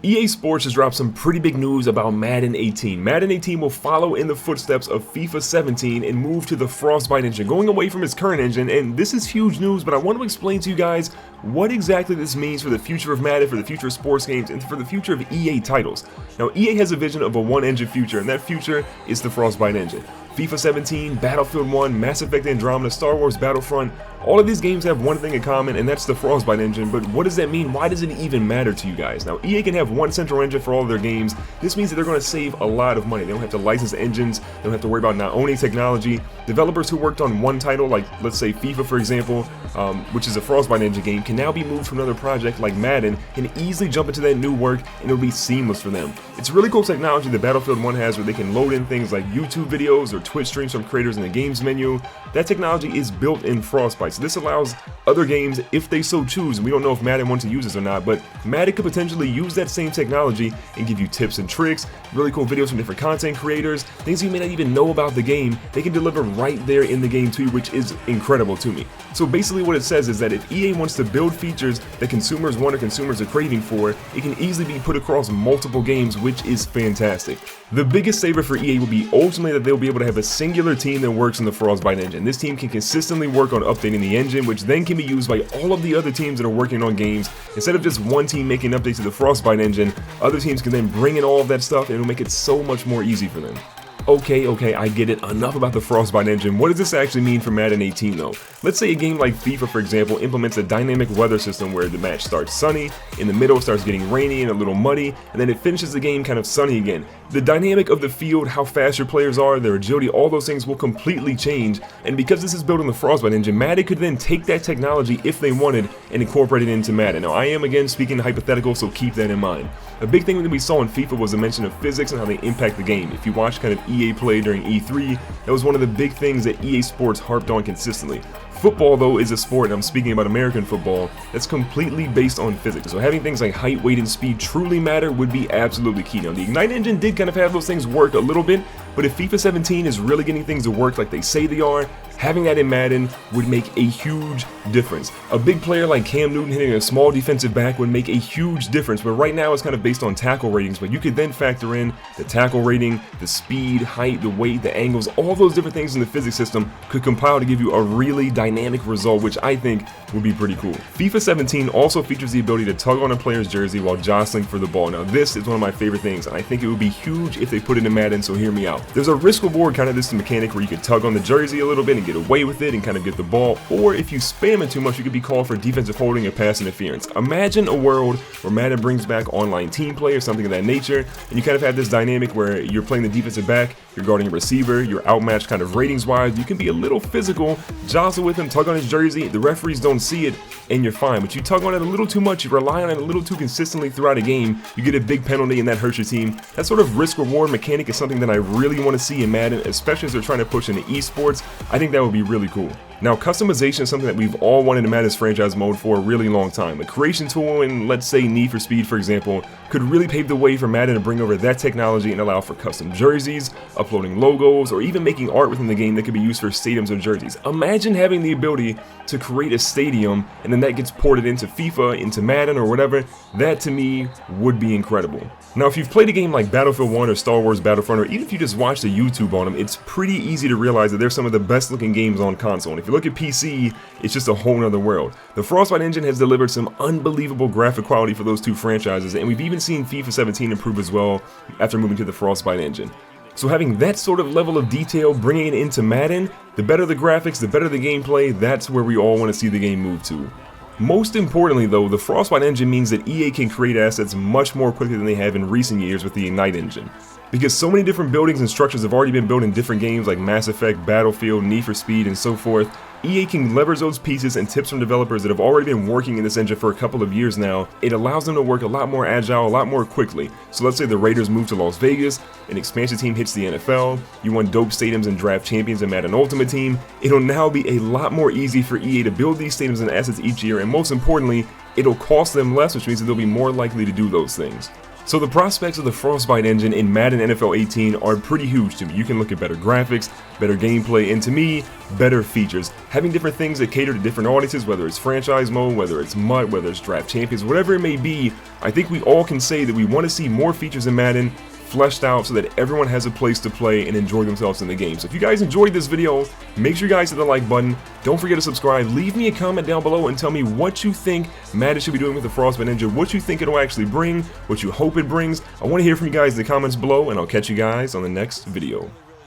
EA Sports has dropped some pretty big news about Madden 18. Madden 18 will follow in the footsteps of FIFA 17 and move to the Frostbite Engine, going away from its current engine, and this is huge news, but I want to explain to you guys what exactly this means for the future of Madden, for the future of sports games, and for the future of EA titles. Now, EA has a vision of a one-engine future, and that future is the Frostbite Engine. FIFA 17, Battlefield 1, Mass Effect Andromeda, Star Wars Battlefront, all of these games have one thing in common, and that's the Frostbite Engine, but what does that mean? Why does it even matter to you guys? Now, EA can have one central engine for all of their games. This means that they're going to save a lot of money. They don't have to license engines, they don't have to worry about not owning technology. Developers who worked on one title, like let's say FIFA for example, which is a Frostbite Engine game, can now be moved to another project like Madden and easily jump into that new work, and it'll be seamless for them. It's really cool technology that Battlefield 1 has, where they can load in things like YouTube videos or Twitch streams from creators in the games menu. That technology is built in Frostbite, so this allows other games, if they so choose, and we don't know if Madden wants to use this or not, but Madden could potentially use that same technology and give you tips and tricks, really cool videos from different content creators, things you may not even know about the game. They can deliver right there in the game too, which is incredible to me. So basically what it says is that if EA wants to build features that consumers want or consumers are craving for, it can easily be put across multiple games, which is fantastic. The biggest saver for EA will be ultimately that they'll be able to have a singular team that works in the Frostbite engine. This team can consistently work on updating the engine, which then can be used by all of the other teams that are working on games. Instead of just one team making updates to the Frostbite engine, other teams can then bring in all of that stuff, and it'll make it so much more easy for them. Okay, I get it. Enough about the Frostbite engine. What does this actually mean for Madden 18 though? Let's say a game like FIFA, for example, implements a dynamic weather system where the match starts sunny, in the middle starts getting rainy and a little muddy, and then it finishes the game kind of sunny again. The dynamic of the field, how fast your players are, their agility, all those things will completely change, and because this is built on the Frostbite engine, Madden could then take that technology if they wanted and incorporate it into Madden. Now, I am again speaking hypothetical, so keep that in mind. A big thing that we saw in FIFA was a mention of physics and how they impact the game. If you watch kind of EA play during E3, that was one of the big things that EA Sports harped on consistently. Football, though, is a sport, and I'm speaking about American football, that's completely based on physics. So having things like height, weight, and speed truly matter would be absolutely key. Now, the Ignite engine did kind of have those things work a little bit, but if FIFA 17 is really getting things to work like they say they are, having that in Madden would make a huge difference. A big player like Cam Newton hitting a small defensive back would make a huge difference, but right now it's kind of based on tackle ratings, but you could then factor in the tackle rating, the speed, height, the weight, the angles, all those different things in the physics system could compile to give you a really dynamic result, which I think would be pretty cool. FIFA 17 also features the ability to tug on a player's jersey while jostling for the ball. Now this is one of my favorite things, and I think it would be huge if they put it in Madden, so hear me out. There's a risk reward kind of this mechanic where you could tug on the jersey a little bit and get away with it and kind of get the ball, or if you spam it too much, you could be called for defensive holding or pass interference. Imagine a world where Madden brings back online team play or something of that nature, and you kind of have this dynamic where you're playing the defensive back, you're guarding a receiver, you're outmatched kind of ratings wise, you can be a little physical, jostle with him, tug on his jersey, the referees don't see it, and you're fine. But you tug on it a little too much, you rely on it a little too consistently throughout a game, you get a big penalty and that hurts your team. That sort of risk reward mechanic is something that I really want to see in Madden, especially as they're trying to push into esports. I think that would be really cool. Now, customization is something that we've all wanted in Madden's franchise mode for a really long time. A creation tool in, let's say, Need for Speed, for example, could really pave the way for Madden to bring over that technology and allow for custom jerseys, uploading logos, or even making art within the game that could be used for stadiums or jerseys. Imagine having the ability to create a stadium and then that gets ported into FIFA, into Madden, or whatever. That to me would be incredible. Now, if you've played a game like Battlefield 1 or Star Wars Battlefront, or even if you just watch the YouTube on them, it's pretty easy to realize that they're some of the best looking games on console. And if you look at PC, it's just a whole nother world. The Frostbite engine has delivered some unbelievable graphic quality for those two franchises, and we've even seen FIFA 17 improve as well after moving to the Frostbite engine. So having that sort of level of detail, bringing it into Madden, the better the graphics, the better the gameplay, that's where we all want to see the game move to. Most importantly though, the Frostbite engine means that EA can create assets much more quickly than they have in recent years with the Ignite engine. Because so many different buildings and structures have already been built in different games like Mass Effect, Battlefield, Need for Speed, and so forth, EA can leverage those pieces and tips from developers that have already been working in this engine for a couple of years now. It allows them to work a lot more agile, a lot more quickly. So let's say the Raiders move to Las Vegas, an expansion team hits the NFL, you want dope stadiums and draft champions and Madden Ultimate Team. It'll now be a lot more easy for EA to build these stadiums and assets each year, and most importantly, it'll cost them less, which means that they'll be more likely to do those things. So the prospects of the Frostbite engine in Madden NFL 18 are pretty huge to me. You can look at better graphics, better gameplay, and to me, better features. Having different things that cater to different audiences, whether it's franchise mode, whether it's MUT, whether it's draft champions, whatever it may be, I think we all can say that we want to see more features in Madden fleshed out so that everyone has a place to play and enjoy themselves in the game. So if you guys enjoyed this video, make sure you guys hit the like button. Don't forget to subscribe. Leave me a comment down below and tell me what you think Madden should be doing with the Frostbite engine, what you think it'll actually bring, what you hope it brings. I want to hear from you guys in the comments below, and I'll catch you guys on the next video.